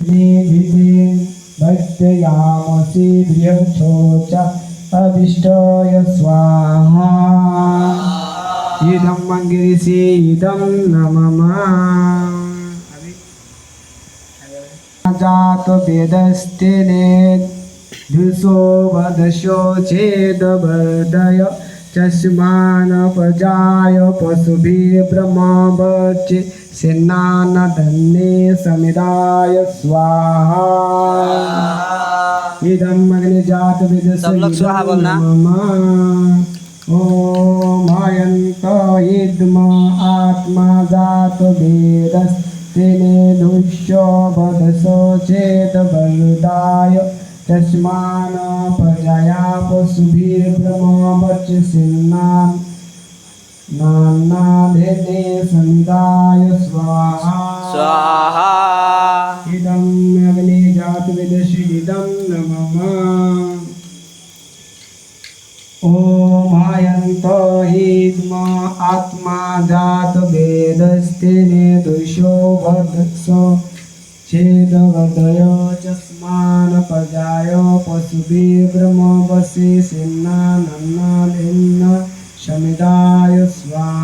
निभितिं भक्तयामसि ध्रियच्छोचा अभिष्टय स्वाहा इदं मङ्गिरिषि इदं न मम जातो वेदस्तेने दुसो वदशो चेदवर्धय चस्मानपजाय पशुभिः ब्रह्मवच्चे सेनानधन्ये समिदाय स्वाहा इदं अग्निजात सब लोग स्वाहा बोलना। ओम अयंत इद्म आत्मा जात वेदस्तेने दुष्यो वदसो चेदवर्धाय तस्मान प्रजया पशुभिर्ब्रह्मवच्चसिन्नान् नानाधेने समिदाय स्वाहा स्वाहा इदं अग्निजातविदुषिदं न मम ओम अयंत इद्म आत्मा जात वेदस्तेने दुषो वदसो छेदवदय चस्मान प्रजाय पशुभिर्ब्रह्मवच्चसिन्नान् नानाधेने समिदाय स्वाहा